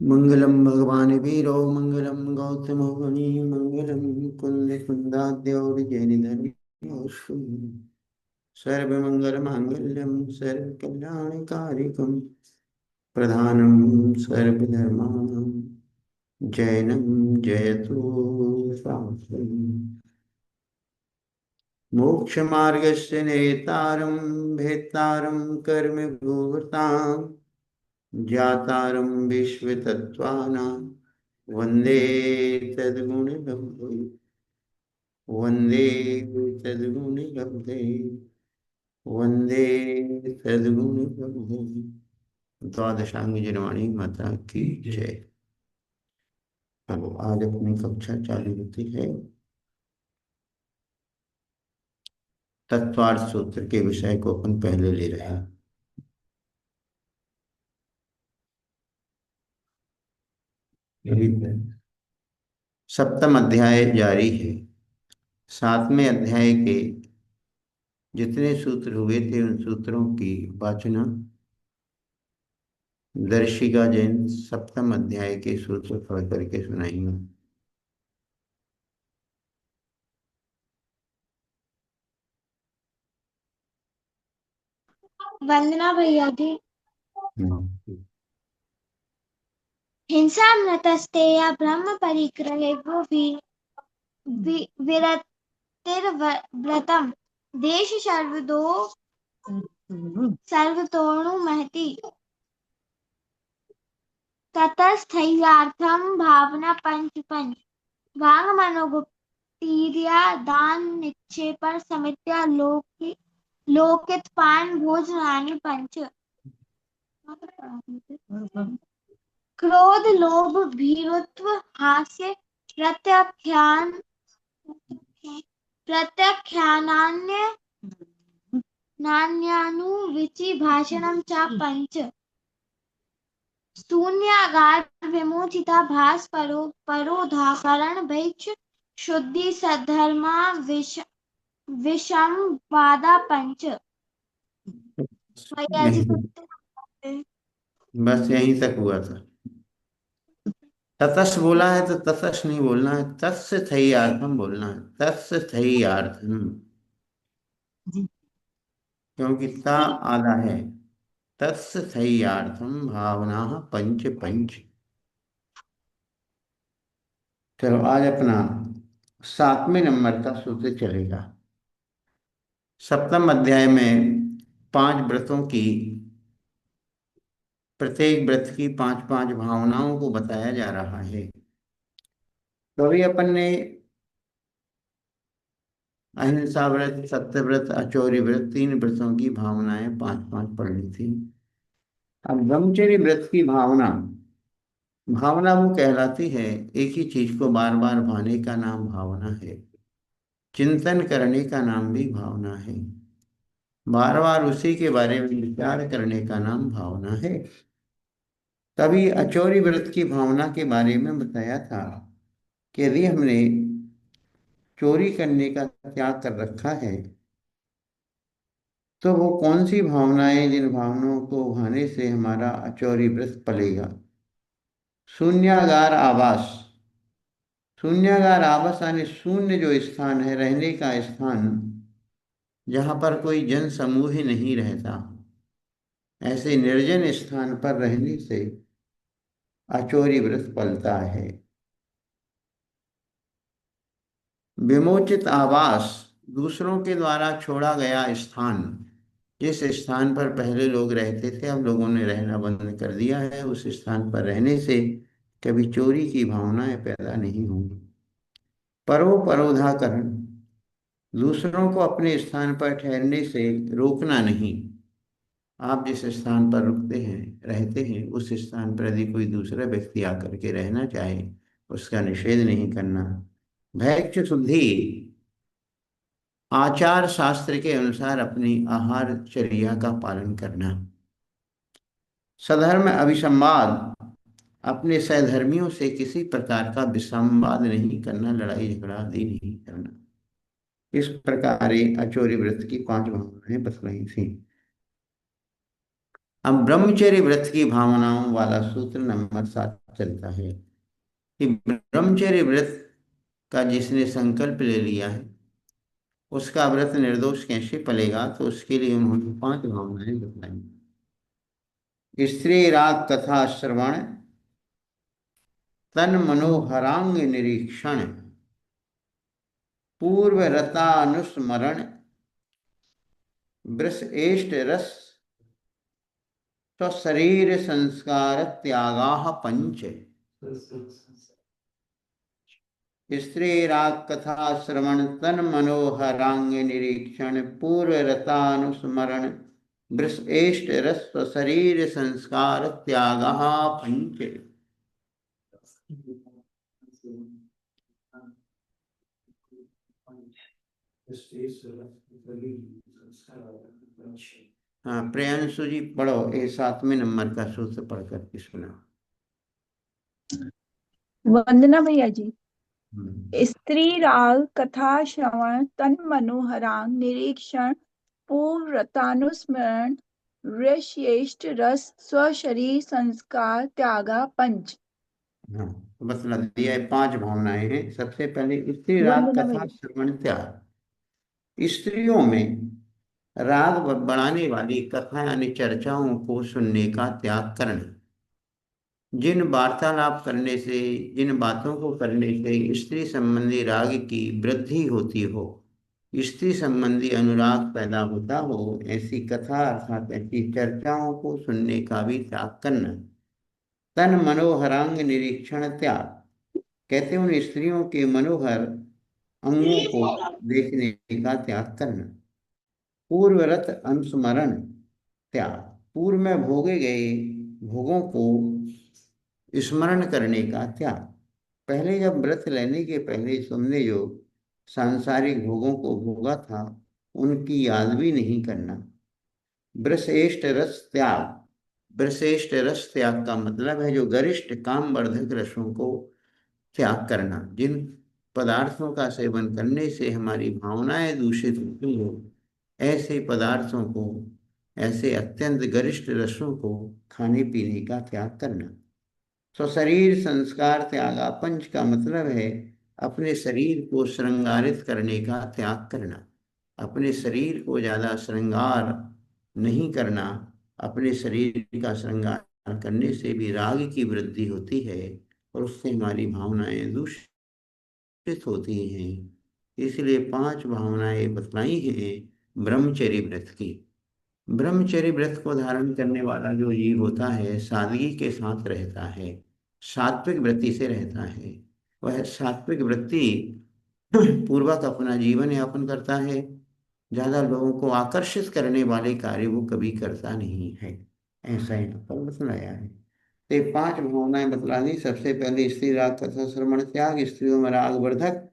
मंगलम भगवान वीरो मंगलम गौतम मुनि मंगलम कुंद कुंदाद्यौर जैनधर्म सर्वमंगल मांगल्यम सर्वकल्याणकारिकम प्रधानम सर्वधर्माणां जैनम जयतु शास्त्रम् मोक्षमार्गस्य नेतारं भेत्तारं कर्म भूभृतां ज्ञातारं विश्वतत्त्वानां वन्दे तद्गुणगम्भीरं वन्दे तद्गुणगम्भीरं वन्दे तद्गुणगम्भीरं। द्वादशांग जनवाणी माता की जय। अब आज अपनी कक्षा चालू होती है तत्वार्थ सूत्र के विषय को अपन पहले ले रहे हैं। सप्तम अध्याय जारी है। सातवें अध्याय के जितने सूत्र हुए थे उन सूत्रों की वाचना दर्शिका जैन सप्तम अध्याय के सूत्र पढ़ करके सुनाएंगे। वंदना भैया जी। हिंसा मृतस्तेया ब्रह्म परिग्रहे विरतिर्व्रतम देश सर्वतोणु महति ततस्थैर्यार्थम भावना पंच वांग मनोगुप्तीर्या दान निक्षेपर समित्या लोकित पान भोजनानि पंच क्रोध लोभ भीरुत्व हास्य प्रत्याख्यानान्य नान्यानुविचि भाषणं च पंच शून्यागार विमोचिता भास परोधाकरण भैक्ष शुद्धि सद्धर्मा विषम वादा पंच। बस यहीं तक हुआ था। ततस बोला है तो ततस नहीं बोलना है, तत्स्थैर्यार्थम बोलना है। तत्स्थैर्यार्थम क्योंकि ता आधा है। तत्स्थैर्यार्थम भावना पंच पंच। चलो आज अपना सातवें नंबर का सूत्र चलेगा। सप्तम अध्याय में 5 व्रतों की, प्रत्येक व्रत की 5-5 भावनाओं को बताया जा रहा है। तो अभी अपन ने अहिंसा व्रत, सत्यव्रत, अचौरी व्रत, 3 व्रतों की भावनाएं 5-5 पढ़ ली थी। अब ब्रह्मचर्य व्रत की भावना वो कहलाती है एक ही चीज को बार बार भाने का नाम भावना है। चिंतन करने का नाम भी भावना है। बार बार उसी के बारे में विचार करने का नाम भावना है। तभी अचौरी व्रत की भावना के बारे में बताया था कि यदि हमने चोरी करने का त्याग कर रखा है तो वो कौन सी भावनाएं, जिन भावनाओं को भाने से हमारा अचौरी व्रत पलेगा। शून्यागार आवास। शून्यागार आवास यानी शून्य जो स्थान है, रहने का स्थान, जहां पर कोई जन समूह ही नहीं रहता, ऐसे निर्जन स्थान पर रहने से अचौरी व्रत पलता है। विमोचित आवास, दूसरों के द्वारा छोड़ा गया स्थान। जिस स्थान पर पहले लोग रहते थे अब लोगों ने रहना बंद कर दिया है, उस स्थान पर रहने से कभी चोरी की भावनाएं पैदा नहीं होंगी। परोधाकरण, दूसरों को अपने स्थान पर ठहरने से रोकना नहीं। आप जिस स्थान पर रुकते हैं, रहते हैं, उस स्थान पर यदि कोई दूसरा व्यक्ति आकर के रहना चाहे उसका निषेध नहीं करना। भैक्ष शुद्धि, आचार शास्त्र के अनुसार अपनी आहारचर्या का पालन करना। सधर्म अभिसंवाद, अपने सहधर्मियों से किसी प्रकार का विसंवाद नहीं करना, लड़ाई झगड़ा आदि नहीं करना। इस प्रकार अचौरी व्रत की 5 भावनाएं बस रही थी। अब ब्रह्मचर्य व्रत की भावनाओं वाला सूत्र नंबर 7 चलता है कि ब्रह्मचर्य व्रत का जिसने संकल्प ले लिया है उसका व्रत निर्दोष कैसे पलेगा, तो उसके लिए उन्होंने 5 भावनाएं बताई। स्त्री राग कथा श्रवण, तन मनोहरांग निरीक्षण, पूर्व रतानुस्मरण, वृष एष्ट रस, स्वशरीर संस्कार त्यागा पंच। स्त्री राग कथा श्रवण, तन मनोहरांग निरीक्षण, पूर्व रतानुस्मरण, वृष एष्ट रस, स्वशरीर संस्कार त्यागा पंच। हाँ प्रियांशु जी पढ़ो, ये 7वें नंबर का सूत्र पढ़ करके सुना। वंदना भैया जी। हम्म। स्त्री राग कथा श्रवण, तन मनोहरांग निरीक्षण, पूर्व रतानुस्मरण, ऋष्येष्ट रस, स्वशरीर संस्कार त्यागा पंच। हाँ तो बतला दिया है, 5 भावनाएं हैं। सबसे पहले स्त्री राग वंदना कथा भैया। श्रवण त्याग। स्त्रियों में राग बढ़ाने वाली कथा यानी चर्चाओं को सुनने का त्याग करना। जिन वार्तालाप करने से, जिन बातों को करने से स्त्री संबंधी राग की वृद्धि होती हो, स्त्री संबंधी अनुराग पैदा होता हो, ऐसी कथा अर्थात ऐसी चर्चाओं को सुनने का भी त्याग करना। तन मनोहरांग निरीक्षण त्याग, कहते हैं उन स्त्रियों के मनोहर अंगों को देखने का त्याग करना। पूर्वरत अनुस्मरण त्याग, पूर्व में भोगे गए भोगों को स्मरण करने का त्याग। पहले जब व्रत लेने के पहले तुमने जो सांसारिक भोगों को भोगा था उनकी याद भी नहीं करना। ब्रसेष्ठ रस त्याग, ब्रसेष्ठ रस त्याग का मतलब है जो गरिष्ठ काम वर्धक रसों को त्याग करना। जिन पदार्थों का सेवन करने से हमारी भावनाएं दूषित होती हो, ऐसे पदार्थों को, ऐसे अत्यंत गरिष्ठ रसों को खाने पीने का त्याग करना। तो शरीर संस्कार त्यागा पंच का मतलब है अपने शरीर को श्रृंगारित करने का त्याग करना। अपने शरीर को ज्यादा श्रृंगार नहीं करना। अपने शरीर का श्रृंगार करने से भी राग की वृद्धि होती है और उससे हमारी भावनाएं दूषित होती हैं। इसलिए 5 भावनाएं बतलाई हैं ब्रह्मचर्य व्रत की। ब्रह्मचर्य व्रत को धारण करने वाला जो जीव होता है सादगी के साथ रहता है, सात्विक वृत्ति से रहता है। वह सात्विक वृत्ति पूर्वक अपना जीवन यापन करता है। ज्यादा लोगों को आकर्षित करने वाले कार्य वो कभी करता नहीं है, ऐसा यहाँ पर बतलाया है। तो ये 5 भावनाएं बतला दी। सबसे पहले स्त्री राग कथा श्रवण त्याग, स्त्रियों में राग वर्धक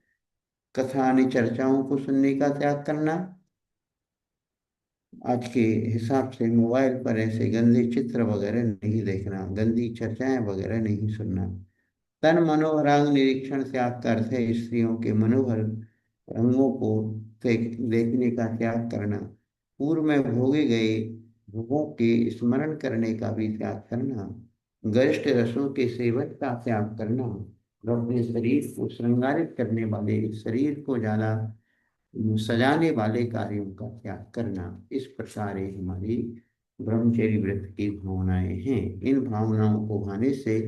कथा यानी चर्चाओं को सुनने का त्याग करना। आज के हिसाब से मोबाइल पर ऐसे गंदे चित्र वगैरह नहीं देखना, गंदी चर्चाएं वगैरह नहीं सुनना। तन मनोहरांग निरीक्षण त्याग का अर्थ है स्त्रियों के मनोहर रंगों को देखने का त्याग करना। पूर्व में भोगे गए भोगों के स्मरण करने का भी त्याग करना। गरिष्ठ रसों के सेवन का त्याग करना और अपने शरीर को श्रृंगारित करने वाले, शरीर को ज्यादा सजाने वाले कार्यों का त्याग करना। इस प्रकार ये हमारी ब्रह्मचर्य व्रत की भावनाएं हैं। इन भावनाओं को भाने से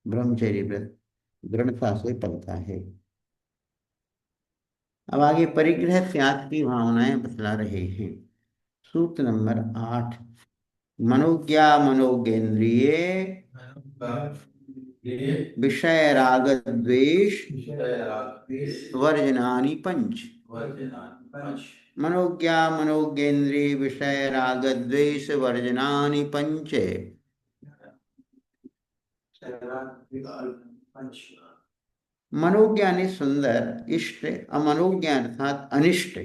ब्रह्मचर्य व्रत दृढ़ता से पलता है। अब आगे परिग्रह त्याग की भावनाएं बतला रहे हैं। सूत्र नंबर 8, मनोज्ञा मनोगेंद्रिय विषय राग द्वेष वर्जनानि पंच। मनोज्ञा मनोगेंद्रिय विषय राग द्वेष वर्जनानि पंच। मनोज्ञा ने सुंदर, इष्ट, अमनोज्ञा अर्थात अनिष्ट,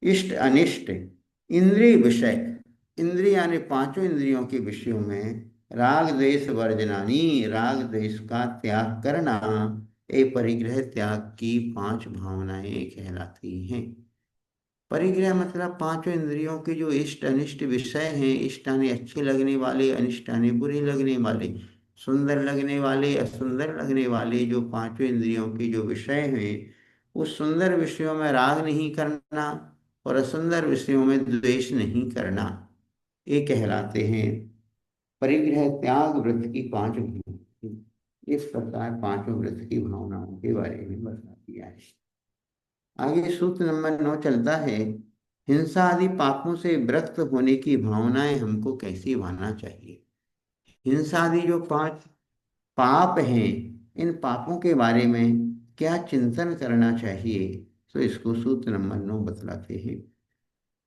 इष्ट अनिष्ट, इंद्रिय विषय, इंद्रिय यानी 5 इंद्रियों के विषयों में राग द्वेष वर्जनानी, राग द्वेष का त्याग करना, ये परिग्रह त्याग की 5 भावनाएं कहलाती हैं। परिग्रह मतलब पांचों इंद्रियों के जो इष्ट अनिष्ट विषय हैं, इष्टाने अच्छे लगने वाले, अनिष्टाने बुरे लगने वाले, सुंदर लगने वाले, असुंदर लगने वाले, जो पांचों इंद्रियों के जो विषय हैं, उस सुंदर विषयों में राग नहीं करना और असुंदर विषयों में द्वेष नहीं करना, ये कहलाते हैं परिग्रह त्याग व्रत की पांच भूमिका। इस प्रकार पांचों व्रत की भावनाओं के बारे में बता दिया है। आगे सूत्र नंबर 9 चलता है, हिंसा आदि पापों से विरक्त होने की भावनाएं हमको कैसी मानना चाहिए। हिंसा आदि जो पांच पाप हैं, इन पापों के बारे में क्या चिंतन करना चाहिए, तो इसको सूत्र नंबर 9 बतलाते हैं।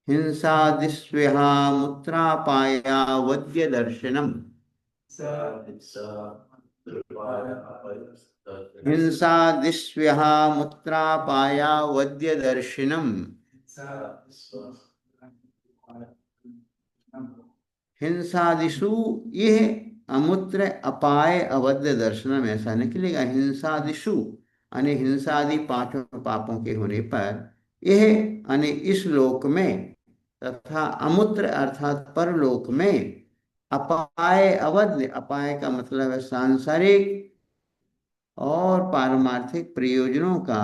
हिंसा दिस्वेहा मूत्रापाया वद्य दर्शनम। हिंसा दिस्वेहा मूत्रापाया वद्य दर्शनम। हिंसादिषु, ये अमूत्र अपाय अवध्य दर्शनम ऐसा निकलेगा। हिंसादिषु यानी हिंसादि पांचों पापों के होने पर, यह यानी इस लोक में, तथा अमूत्र अर्थात परलोक में, अपाय अवध्य, अपाय का मतलब है सांसारिक और पारमार्थिक प्रयोजनों का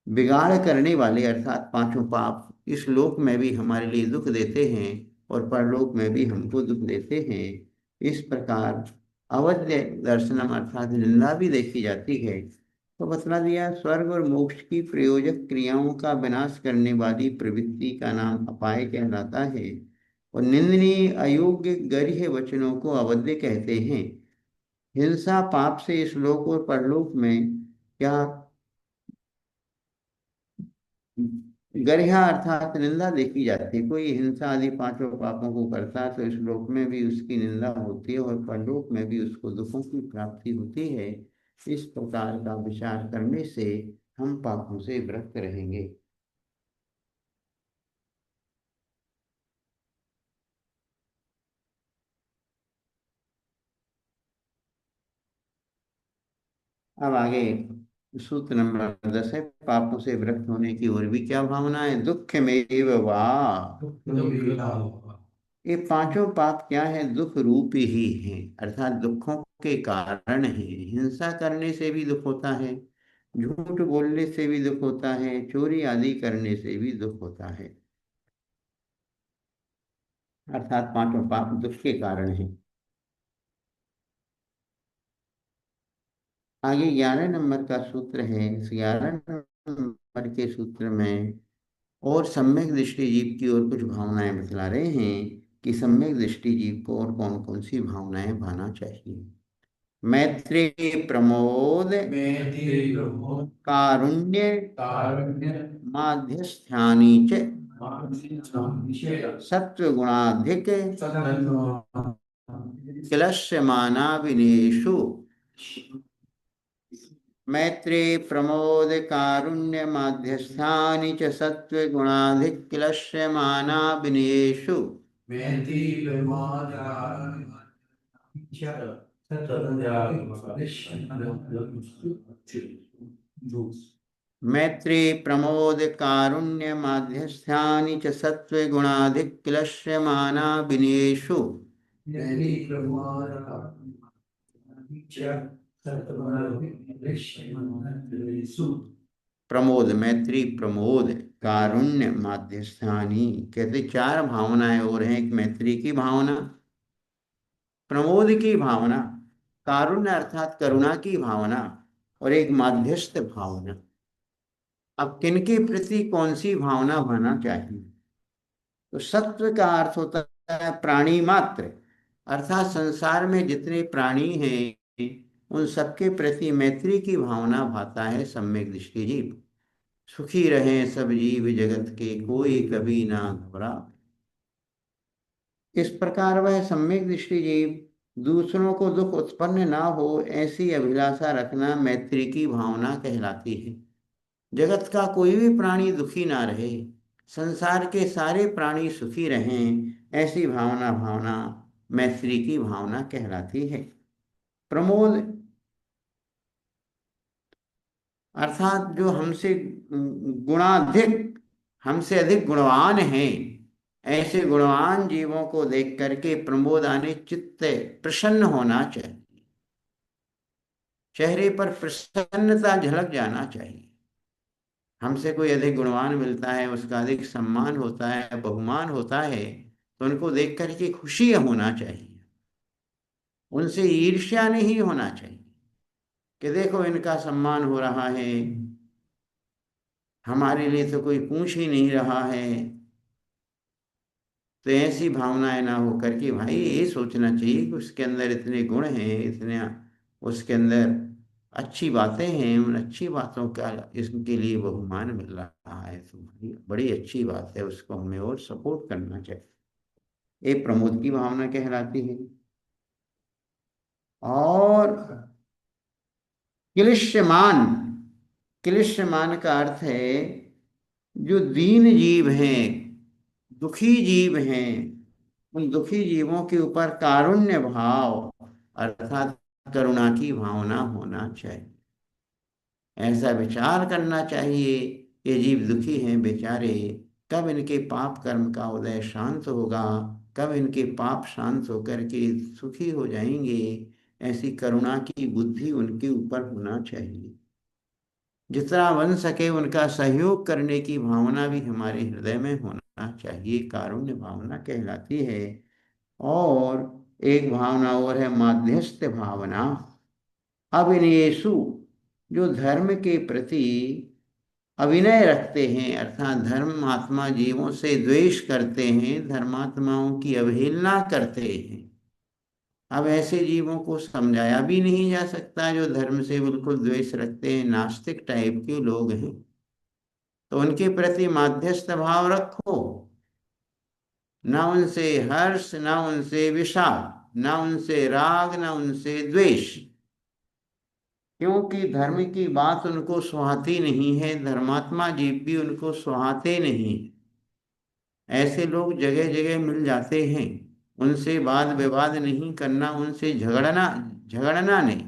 बिगाड़ करने वाले, अर्थात पांचों पाप इस लोक में भी हमारे लिए दुख देते हैं और परलोक में भी हमको दुख देते हैं। इस प्रकार अवध्य दर्शनम अर्थात निंदा भी देखी जाती है। तो बतला दिया, स्वर्ग और मोक्ष की प्रयोजक क्रियाओं का विनाश करने वाली प्रवृत्ति का नाम अपाय कहलाता है और निंदनीय अयोग्य गर्ह्य वचनों को अवध्य कहते हैं। हिंसा पाप से इस लोक और परलोक में क्या गर्ह्य अर्थात निंदा देखी जाती है। कोई हिंसा आदि पांचों पापों को करता है तो इस लोक में भी उसकी निंदा होती है और परलोक में भी उसको दुखों की प्राप्ति होती है। इस प्रकार का विचार करने से हम पापों से विरक्त रहेंगे। अब आगे सूत्र नंबर 10 है, पापों से विरक्त होने की और भी क्या भावना है। दुख में वाह, ये पांचों पाप क्या है, दुख रूप ही हैं, अर्थात दुखों के कारण है। हिंसा करने से भी दुख होता है, झूठ बोलने से भी दुख होता है, चोरी आदि करने से भी दुख होता है, अर्थात पांचों पाप दुख के कारण है। आगे 11 नंबर का सूत्र है। इस 11 नंबर के सूत्र में और सम्यक दृष्टि जीव की और कुछ भावनाएं बतला रहे हैं कि सम्यक दृष्टि जीव को और कौन कौन सी भावनाएं भाना चाहिए। मैत्री प्रमोद कारुण्य माध्यस्थानी च सत्वगुणाधिक क्लश्यमाना विनेषु। मैत्री प्रमोद कारुण्य माध्यस्थानि च सत्वगुणाधिक क्लश्यमाना विनेषु। मैत्री प्रमोद कारुण्य माध्यस्थानि च सत्वगुणाधिक क्लश्यमाना विनेषु। प्रमोद, मैत्री प्रमोद, कारुण्य माध्यस्थानी, कहते चार भावनाएं और हैं। एक मैत्री की भावना, प्रमोद की भावना, कारुण्य अर्थात करुणा की भावना, और एक माध्यस्थ भावना। अब किनके प्रति कौन सी भावना होना चाहिए, तो सत्व का अर्थ होता है प्राणी मात्र, अर्थात संसार में जितने प्राणी हैं उन सबके प्रति मैत्री की भावना भाता है सम्यक दृष्टि जीव। सुखी रहें सब जीव जगत के, कोई कभी ना घबरा। इस प्रकार वह सम्यक दृष्टि जीव दूसरों को दुख उत्पन्न ना हो ऐसी अभिलाषा रखना मैत्री की भावना कहलाती है। जगत का कोई भी प्राणी दुखी ना रहे, संसार के सारे प्राणी सुखी रहें, ऐसी भावना भावना मैत्री की भावना कहलाती है। प्रमोद अर्थात जो हमसे गुणाधिक, हमसे अधिक गुणवान हैं, ऐसे गुणवान जीवों को देख करके प्रमोदाने चित्त प्रसन्न होना चाहिए, चेहरे पर प्रसन्नता झलक जाना चाहिए। हमसे कोई अधिक गुणवान मिलता है, उसका अधिक सम्मान होता है, बहुमान होता है, तो उनको देख करके खुशी होना चाहिए, उनसे ईर्ष्या नहीं होना चाहिए कि देखो इनका सम्मान हो रहा है, हमारे लिए तो कोई पूछ ही नहीं रहा है। तो ऐसी भावनाएं ना हो करके भाई ये सोचना चाहिए कि उसके अंदर इतने गुण हैं, इतने उसके अंदर अच्छी बातें हैं, उन अच्छी बातों का इसके लिए बहुमान मिल रहा है, तो भाई बड़ी अच्छी बात है, उसको हमें और सपोर्ट करना चाहिए। ये प्रमोद की भावना कहलाती है। और क्लिश्यमान, क्लिश्यमान का अर्थ है जो दीन जीव हैं, दुखी जीव हैं, उन दुखी जीवों के ऊपर कारुण्य भाव अर्थात करुणा की भावना होना चाहिए। ऐसा विचार करना चाहिए, ये जीव दुखी हैं बेचारे, कब इनके पाप कर्म का उदय शांत होगा, कब इनके पाप शांत होकर के सुखी हो जाएंगे, ऐसी करुणा की बुद्धि उनके ऊपर होना चाहिए। जितना बन सके उनका सहयोग करने की भावना भी हमारे हृदय में होना चाहिए, कारुण्य भावना कहलाती है। और एक भावना और है माध्यस्थ भावना। अविनयेषु, जो धर्म के प्रति अविनय रखते हैं, अर्थात धर्मात्मा जीवों से द्वेष करते हैं, धर्मात्माओं की अवहेलना करते हैं। अब ऐसे जीवों को समझाया भी नहीं जा सकता जो धर्म से बिल्कुल द्वेष रखते हैं, नास्तिक टाइप के लोग हैं, तो उनके प्रति माध्यस्थ भाव रखो, ना उनसे हर्ष, ना उनसे विषाद, ना उनसे राग, ना उनसे द्वेष, क्योंकि धर्म की बात उनको सुहाती नहीं है, धर्मात्मा जीव भी उनको सुहाते नहीं। ऐसे लोग जगह जगह मिल जाते हैं, उनसे वाद विवाद नहीं करना, उनसे झगड़ना, झगड़ना नहीं,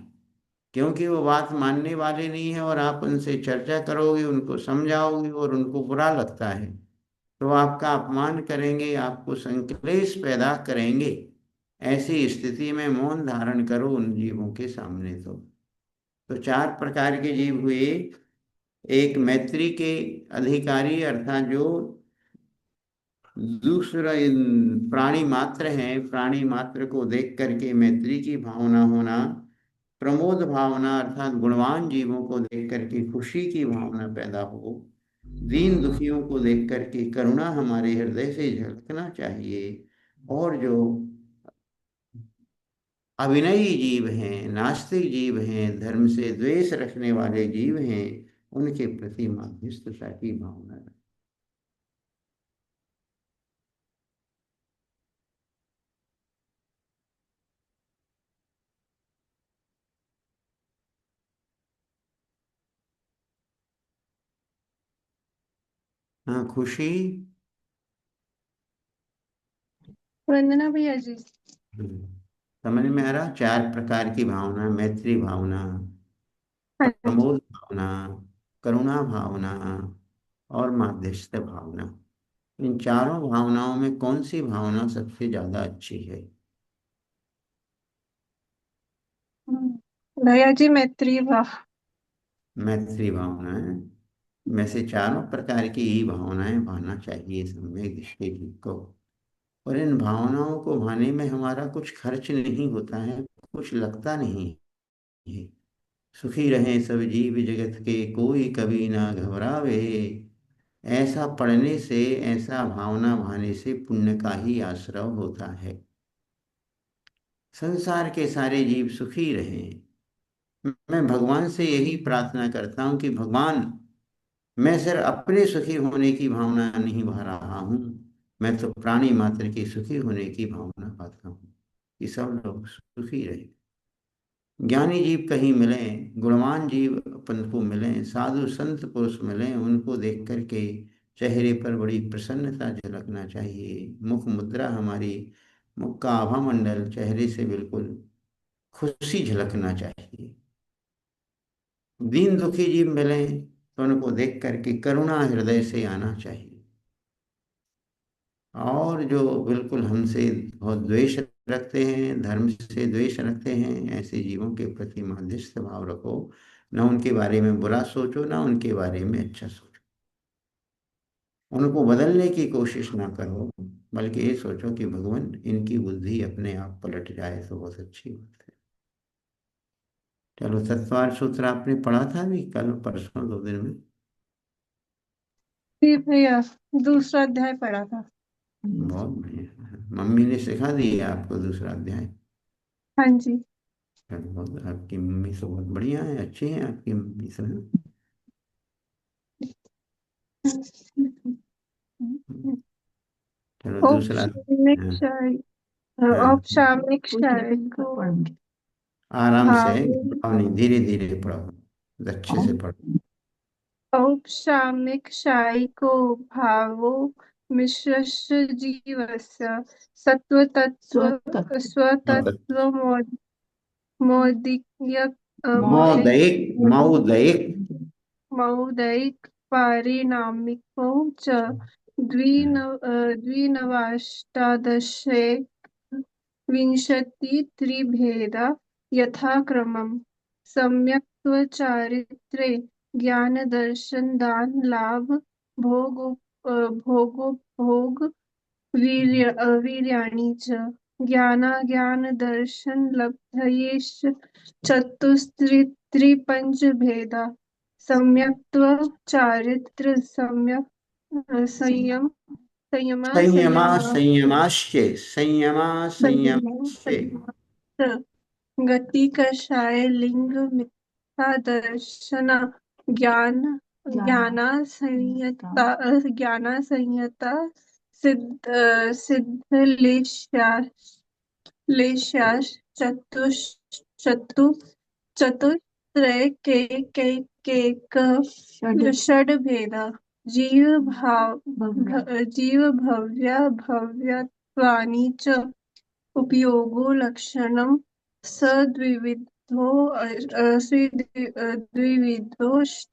क्योंकि वो बात मानने वाले नहीं है, और आप उनसे चर्चा करोगे, उनको समझाओगे और उनको बुरा लगता है, तो आपका अपमान करेंगे, आपको संक्लेश पैदा करेंगे। ऐसी स्थिति में मौन धारण करो उन जीवों के सामने। तो चार प्रकार के जीव हुए। एक मैत्री के अधिकारी, अर्थात जो दूसरा प्राणी मात्र है, प्राणी मात्र को देख करके मैत्री की भावना होना। प्रमोद भावना अर्थात गुणवान जीवों को देख करके खुशी की भावना पैदा हो। दीन दुखियों को देख करके करुणा हमारे हृदय से झलकना चाहिए। और जो अविनयी जीव हैं, नास्तिक जीव हैं, धर्म से द्वेष रखने वाले जीव हैं, उनके प्रति मध्यस्थता की भावना रखें। हाँ खुशी। वंदना भैया जी। समझ में आ रहा, चार प्रकार की भावना, मैत्री भावना, हाँ जी। प्रमोद भावना, करुणा भावना और माध्यस्थ भावना। इन चारों भावनाओं में कौन सी भावना सबसे ज्यादा अच्छी है? भैया जी मैत्री भाव। मैत्री भावना है। वैसे चारों प्रकार की ही भावनाएं भाना चाहिए सम्यक दृष्टि को। और इन भावनाओं को भाने में हमारा कुछ खर्च नहीं होता है, कुछ लगता नहीं है। सुखी रहे सब जीव जगत के, कोई कभी ना घबरावे, ऐसा पढ़ने से, ऐसा भावना भाने से पुण्य का ही आश्रय होता है। संसार के सारे जीव सुखी रहें, मैं भगवान से यही प्रार्थना करता हूँ कि भगवान, मैं सिर्फ अपने सुखी होने की भावना नहीं भा रहा हूँ, मैं तो प्राणी मात्र के सुखी होने की भावना पाता हूँ कि सब लोग सुखी रहे। ज्ञानी जीव कहीं मिले, गुणवान जीव अपन को मिले, साधु संत पुरुष मिले, उनको देख करके चेहरे पर बड़ी प्रसन्नता झलकना चाहिए। मुख मुद्रा हमारी, मुख का आभा मंडल चेहरे से बिल्कुल खुशी झलकना चाहिए। दीन दुखी जीव मिले तो उनको देख करके करुणा हृदय से आना चाहिए। और जो बिल्कुल हमसे बहुत द्वेष रखते हैं, धर्म से द्वेष रखते हैं, ऐसे जीवों के प्रति माध्यस्थ भाव रखो। न उनके बारे में बुरा सोचो, ना उनके बारे में अच्छा सोचो। उनको बदलने की कोशिश ना करो, बल्कि ये सोचो कि भगवान इनकी बुद्धि अपने आप पलट जाए तो बहुत अच्छी बात है। चलो, चतवार सूत्र आपने पढ़ा था भी कल परसों 2 दिन में? जी भैया, दूसरा अध्याय पढ़ा था। बहुत बढ़िया। मम्मी ने सिखा दिया आपको दूसरा अध्याय? हाँ जी। चलो, बहुत, आपकी मम्मी तो बहुत बढ़िया है, अच्छी है आपकी मम्मी सब। चलो दूसरा। औपचारिक हाँ, शायरी हाँ, औपचारिक शायरी को आराम से, भाव घबराओ नहीं, धीरे धीरे पढ़ो, अच्छे से पढ़ो। औपशामिक शायी को भावो मिश्रस्य जीवस्य सत्वतत्त्व स्वतत्त्व मौदिक्य मौदिक मौदयिक, मौदयिक। मौदैक पारिणामिको च द्विनवाष्टादशैकविंशतित्रिभेदा यथाक्रमम् सम्यक्त्वचारित्र्ये ज्ञानदर्शनदानलाभ भोगोपभोग वीर्याणि च ज्ञानाज्ञानदर्शनलब्धयेश्च चतुस्त्रिपञ्चभेदा सम्यक्त्व चारित्र सम्यक् संयम संयमा संयमा संयमा संयमाश्चे, संयमा संयमाश्चे। संयमा गति कषाय लिंग मिथ्या दर्शन ज्ञान ज्ञाना संयता सिद्ध चतु चतुस्त्रय के षड भेदा जीव भव्यत्वानि च उपयोगो लक्षणं सद्विविधो द्विविधोष्ट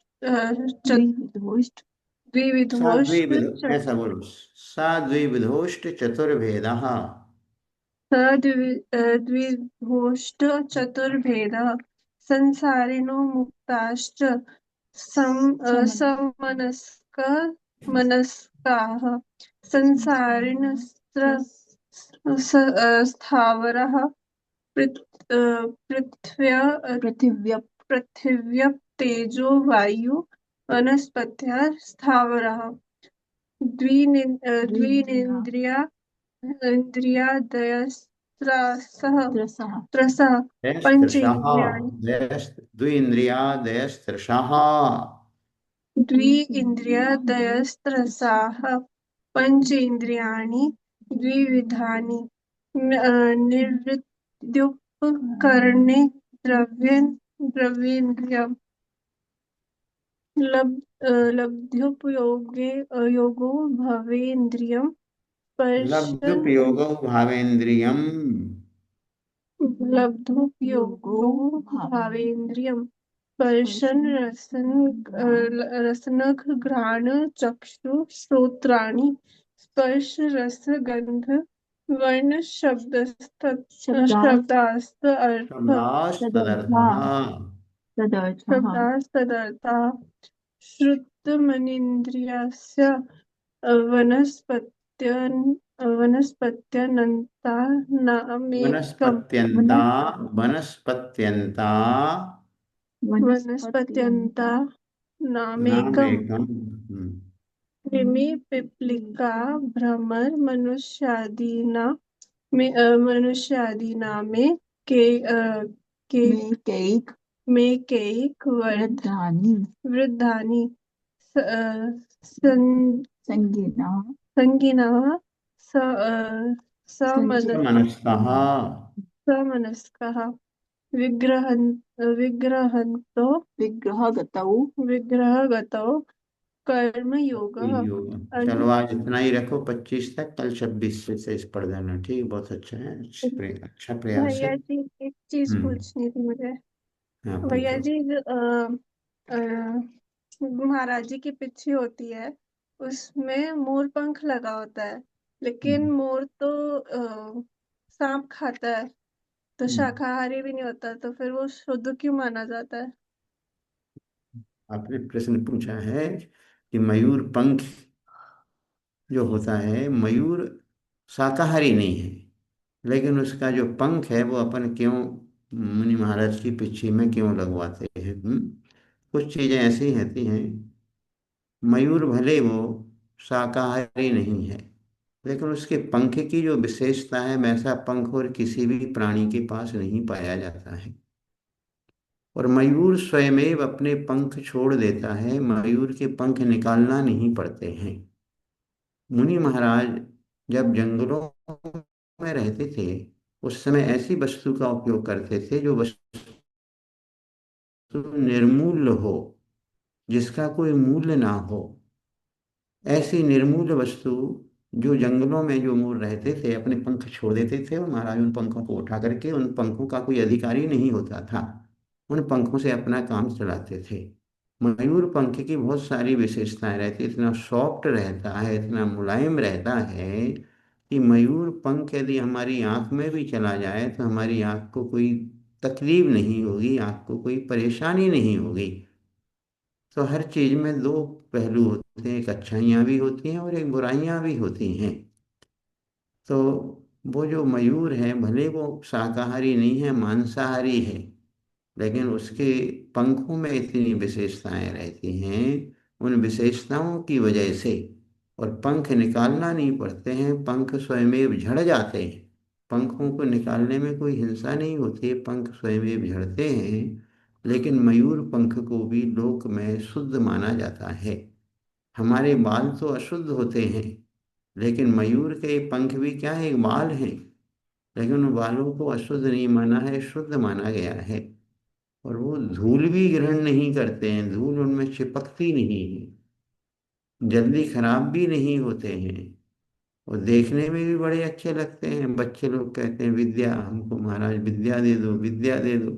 साद्विविध, ऐसा बोलो, साद्विविधोष्ट चतुर्भेदः। द्विधोष्ट चतुर्भेदः संसारिणो मुक्ताश्च समनस्क मनस्काः संसारिणस्त्र स्थावरः पृथिव्यप् तेजो वायु वनस्पतयः स्थावरः द्विनेन्द्रिया इन्द्रियादयस्त्रसः त्रसः दयस्त्रषः, पंचेन्द्रियाणि द्विन्द्रियादयस्त्रषः। द्विन्द्रियादयस्त्रसाः पंचेन्द्रियाणि द्विविधानि निवृत्त्युपकरणे द्रव्येन्द्रियम् लब्ध्युपयोगे योगो भवेन्द्रियम् स्पर्श लब्धुपयोगो भावेन्द्रियम्। लब्धोपयोगो भावेन्द्रियम् स्पर्शन रसनघ्राण चक्षु श्रोत्राणि स्पर्श रस गंध वर्ण शब्दास्त अर्थ शब्दास्तदर्थः। शब्दास्तदर्थः श्रुतमनीन्द्रियस्य वनस्पत्यन् वनस्पत्यनन्तानामेकम् वनस्पत्यन्ता, वनस्पत्यन्ता वनस्पत्यन्ता नामेकम् नामेकम्। कृमि पिपलिका भ्रमर मनुष्यादीना मनुष्यादीना में कैक वृद्धानि संगिनः समनस्तः। समनस्कः विग्रहन्तो विग्रहगतौ कर्मयोगः चलो आज इतना ही रखो, 25 तक, कल 26 से इस पढ़ देना, ठीक? बहुत अच्छा है, अच्छा प्रयास है। भैया जी, एक चीज पूछनी थी मुझे। हाँ, भैया पूछो। जी, अ, महाराज जी की पिच्ची होती है, उसमें मोर पंख लगा होता है, लेकिन मोर तो सांप खाता है, तो हम्म। शाकाहारी भी नहीं होता, तो फिर वो शुद्ध क्यों माना जाता है? आपने प्रश्न पूछा है कि मयूर पंख जो होता है, मयूर शाकाहारी नहीं है, लेकिन उसका जो पंख है वो अपन क्यों मुनि महाराज की पिछी में क्यों लगवाते हैं? कुछ चीजें ऐसी होती हैं। मयूर भले वो शाकाहारी नहीं है, लेकिन उसके पंख की जो विशेषता है, वैसा पंख और किसी भी प्राणी के पास नहीं पाया जाता है। और मयूर स्वयमेव अपने पंख छोड़ देता है, मयूर के पंख निकालना नहीं पड़ते हैं। मुनि महाराज जब जंगलों में रहते थे, उस समय ऐसी वस्तु का उपयोग करते थे जो वस्तु निर्मूल्य हो, जिसका कोई मूल्य ना हो। ऐसी निर्मूल्य वस्तु, जो जंगलों में जो मोर रहते थे अपने पंख छोड़ देते थे, और महाराज उन पंखों को उठा करके, उन पंखों का कोई अधिकारी नहीं होता था, उन पंखों से अपना काम चलाते थे। मयूर पंख की बहुत सारी विशेषताएं रहती, इतना सॉफ्ट रहता है, इतना मुलायम रहता है कि मयूर पंख यदि हमारी आंख में भी चला जाए तो हमारी आंख को कोई तकलीफ नहीं होगी, आंख को कोई परेशानी नहीं होगी। तो हर चीज में दो पहलू होते हैं, एक अच्छाइयाँ भी होती हैं और एक बुराइयां भी होती हैं। तो वो जो मयूर है, भले वो शाकाहारी नहीं है, मांसाहारी है, लेकिन उसके पंखों में इतनी विशेषताएं रहती हैं। उन विशेषताओं की वजह से, और पंख निकालना नहीं पड़ते हैं, पंख स्वयमेव झड़ जाते हैं। पंखों को निकालने में कोई हिंसा नहीं होती है, पंख स्वयमेव झड़ते हैं। लेकिन मयूर पंख को भी लोक में शुद्ध माना जाता है। हमारे बाल तो अशुद्ध होते हैं, लेकिन मयूर के पंख भी क्या है, एक बाल है, लेकिन उन बालों को अशुद्ध नहीं माना है, शुद्ध माना गया है। और वो धूल भी ग्रहण नहीं करते हैं, धूल उनमें चिपकती नहीं है, जल्दी खराब भी नहीं होते हैं, और देखने में भी बड़े अच्छे लगते हैं। बच्चे लोग कहते हैं, विद्या हमको महाराज विद्या दे दो, विद्या दे दो।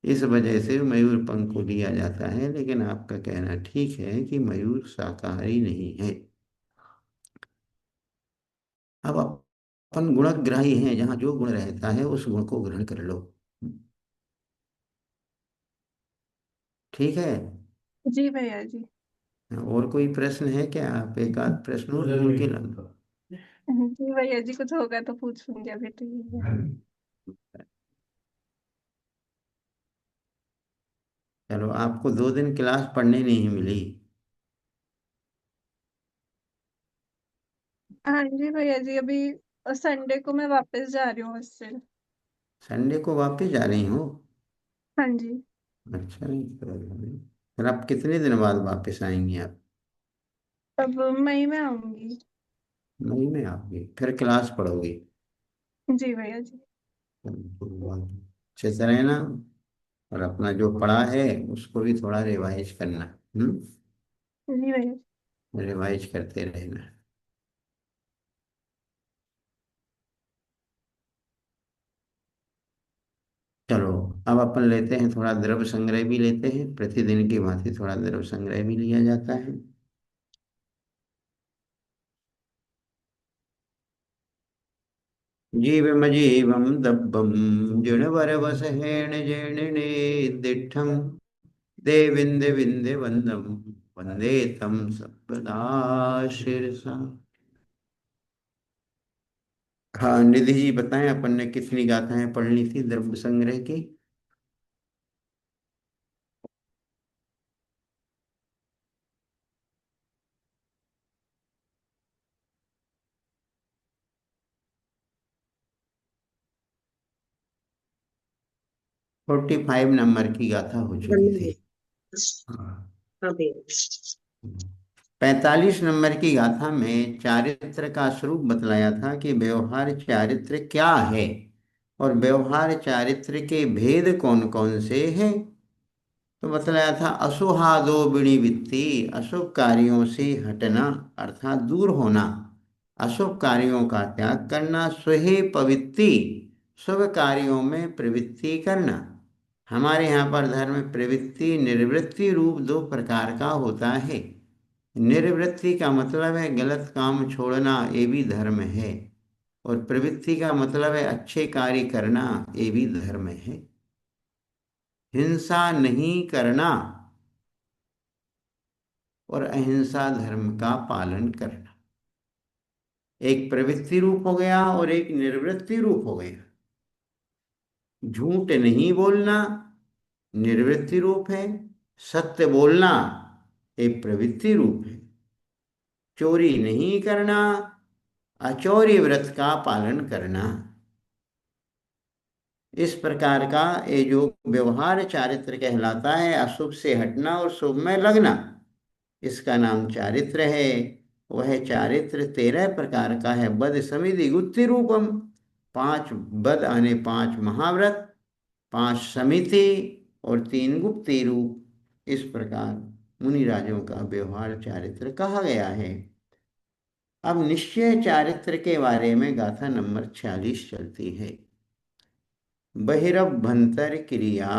इस वजह से मयूर पंख को लिया जाता है। लेकिन आपका कहना ठीक है कि मयूर शाकाहारी नहीं है। अब अपन गुणग्राही हैं, जहाँ जो गुण रहता है उस गुण को ग्रहण कर लो। ठीक है। जी भैया जी। और कोई प्रश्न है क्या? आप एक आध प्रश्न और पूछ के लो। जी भैया जी, कुछ होगा तो पूछूंगी, अभी तो ये है। चलो, आपको 2 दिन क्लास पढ़ने नहीं मिली। हाँ जी भैया जी, अभी संडे को मैं वापस जा रही हूँ हॉस्टल। संडे को वापस जा रही हो? हाँ जी। अच्छा, नहीं तो फिर आप कितने दिन बाद वापस आएंगी आप? अब मई में आऊंगी। मई में आओगी, फिर क्लास पढ़ोगी? जी भैया जी। अच्छे से रहना, और अपना जो पढ़ा है उसको भी थोड़ा रिवाइज करना। जी भैया। रिवाइज करते रहना। चलो, अब अपन लेते हैं थोड़ा द्रव्य संग्रह भी लेते हैं, प्रतिदिन की भांति थोड़ा द्रव्य संग्रह भी लिया जाता है। जीवमजीवं दब्बं जिणवरवसहेण जेणिने दिट्ठं देविंदे विंदे वंदम वंदे तम सपदा शीर्षा। हाँ, निधि जी बताएं, अपन ने कितनी गाथाएं पढ़ ली थी द्रव्य संग्रह की? 45 नंबर की गाथा हो चुकी थी। हाँ। हाँ भैया। 45 नंबर की गाथा में चारित्र का स्वरूप बतलाया था कि व्यवहार चारित्र क्या है, और व्यवहार चारित्र के भेद कौन कौन से हैं। तो बतलाया था, असुहादो विनिवृत्ति, अशुभ कार्यों से हटना अर्थात दूर होना, अशुभ कार्यों का त्याग करना, स्वहे पवित्ति, शुभ कार्यों में प्रवृत्ति करना। हमारे यहाँ पर धर्म प्रवृत्ति निवृत्ति रूप 2 प्रकार का होता है। निर्वृत्ति का मतलब है गलत काम छोड़ना, ये भी धर्म है। और प्रवृत्ति का मतलब है अच्छे कार्य करना, ये भी धर्म है। हिंसा नहीं करना और अहिंसा धर्म का पालन करना, एक प्रवृत्ति रूप हो गया और एक निर्वृत्ति रूप हो गया। झूठ नहीं बोलना निर्वृत्ति रूप है, सत्य बोलना एक प्रवृत्ति रूप है। चोरी नहीं करना, अचौर्य व्रत का पालन करना। इस प्रकार का ये जो व्यवहार चारित्र कहलाता है, अशुभ से हटना और शुभ में लगना, इसका नाम चारित्र है। वह चारित्र 13 प्रकार का है। बद समिधि गुत्ति रूपम, 5 बद आने 5 महाव्रत, 5 समिति और 3 गुप्ती रूप। इस प्रकार मुनिराजों का व्यवहार चारित्र कहा गया है। अब निश्चय चारित्र के बारे में गाथा नंबर 46 चलती है। बहिरभ्यंतर क्रिया,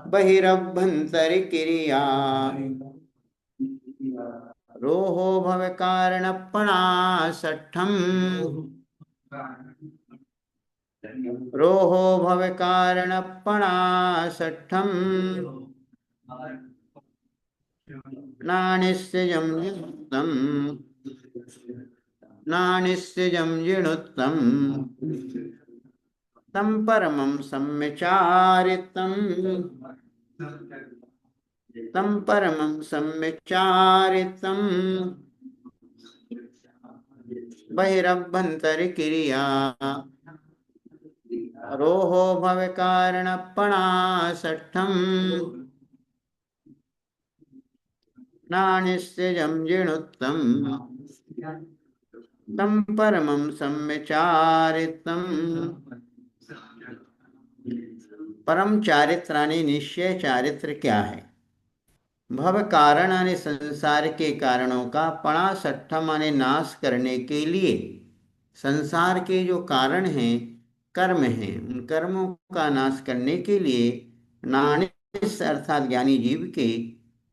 बहिरभ्यंतर क्रिया, रोहो भव कारणपणा षट्ठम, रोहो भव कारणपणा षट्ठम, नानिस्यजं जिनुत्तम, नानिस्यजं जिनुत्तम, तं परमं सम्यचारितं, तं परमं सम्यचारितं, बहिरभ्यंतर क्रिया, रोहो भव कारणपणा षट्ठम, नानिस्यजं जिनुत्तम, तं परमं सम्यचारितं। परम चारित्र यानी निश्चय चारित्र क्या है? भव कारण यानी संसार के कारणों का, पणा सट्ठम यानी नाश करने के लिए। संसार के जो कारण हैं, कर्म हैं, उन कर्मों का नाश करने के लिए नानिस अर्थात ज्ञानी जीव के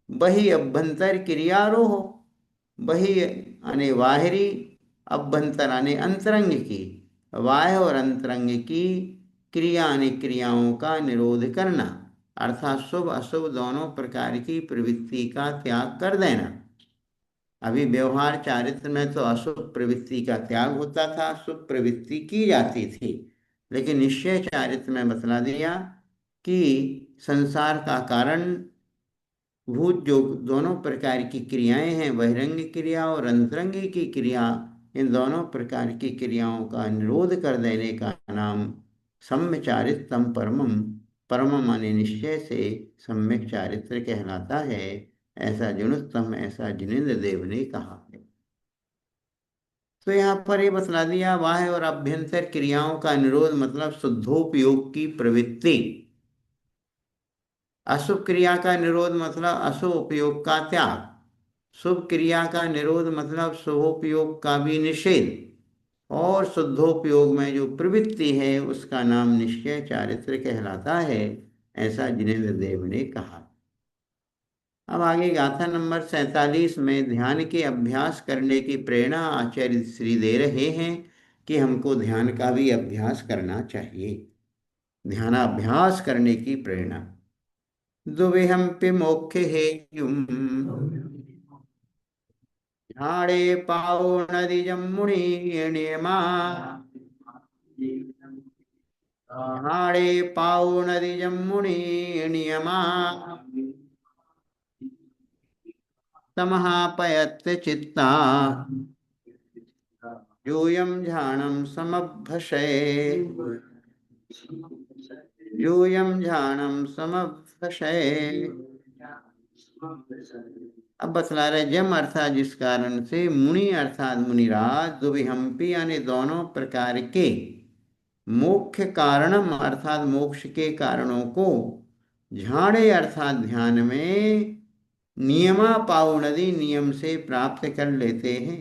बहि अभ्यंतर क्रियारोह, बहि यानी बाहरी, अभ्यंतर यानी अंतरंग की, बाह्य और अंतरंग की क्रिया यानी क्रियाओं का निरोध करना, अर्थात शुभ अशुभ दोनों प्रकार की प्रवृत्ति का त्याग कर देना। अभी व्यवहार चारित्र में तो अशुभ प्रवृत्ति का त्याग होता था, शुभ प्रवृत्ति की जाती थी। लेकिन निश्चय चारित्र में बतला दिया कि संसार का कारण भूत जो दोनों प्रकार की क्रियाएं हैं, बहिरंग क्रिया और अंतरंग की क्रिया, इन दोनों प्रकार की क्रियाओं का निरोध कर देने का नाम सम्य चारित्रम परमम, परम माने निश्चय से सम्यक चारित्र कहलाता है। ऐसा जुनुत्तम, ऐसा जिनेन्द्र देव ने कहा है। तो यहाँ पर ये बतला दिया, बाह्य और अभ्यंतर क्रियाओं का निरोध मतलब शुद्धोपयोग की प्रवृत्ति। अशुभ क्रिया का निरोध मतलब अशुभ उपयोग का त्याग। शुभ क्रिया का निरोध मतलब शुभोपयोग का भी निषेध। और शुद्धोपयोग में जो प्रवृत्ति है उसका नाम निश्चय चारित्र कहलाता है, ऐसा जिनेन्द्र देव ने कहा। अब आगे गाथा नंबर 47 में ध्यान के अभ्यास करने की प्रेरणा आचार्य श्री दे रहे हैं कि हमको ध्यान का भी अभ्यास करना चाहिए। ध्यानाभ्यास करने की प्रेरणा। दुविहंपि मोक्षे हेयुम, झाड़े पाओ नदी जमुनी नियमा, झाड़े पाओ नदी जमुनी नियमा, तमहापयत् चित्ता, यूयं झाणं समभ्रशे, यूयं झाणं समभ्रशे। अब बतला रहे जम अर्थात जिस कारण से, मुनि अर्थात मुनिराज, दुविहंपी यानी दोनों प्रकार के, मोक्ष कारणम अर्थात मोक्ष के कारणों को, झाड़े अर्थात ध्यान में, नियमा पाओ नदी नियम से प्राप्त कर लेते हैं।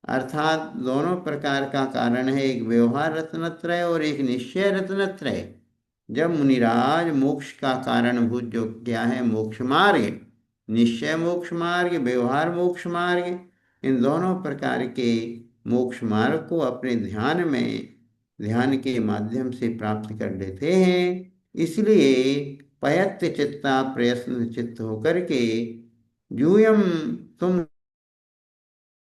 अर्थात दोनों प्रकार का कारण है, एक व्यवहार रत्नत्रय और एक निश्चय रत्नत्रय। जब मुनिराज मोक्ष का कारणभूत जो क्या है, मोक्ष मार्ग, निश्चय मोक्ष मार्ग, व्यवहार मोक्ष मार्ग, इन दोनों प्रकार के मोक्ष मार्ग को अपने ध्यान के माध्यम से प्राप्त कर लेते हैं। इसलिए पयत्त चित्ता प्रयत्न चित्त होकर के यूयम तुम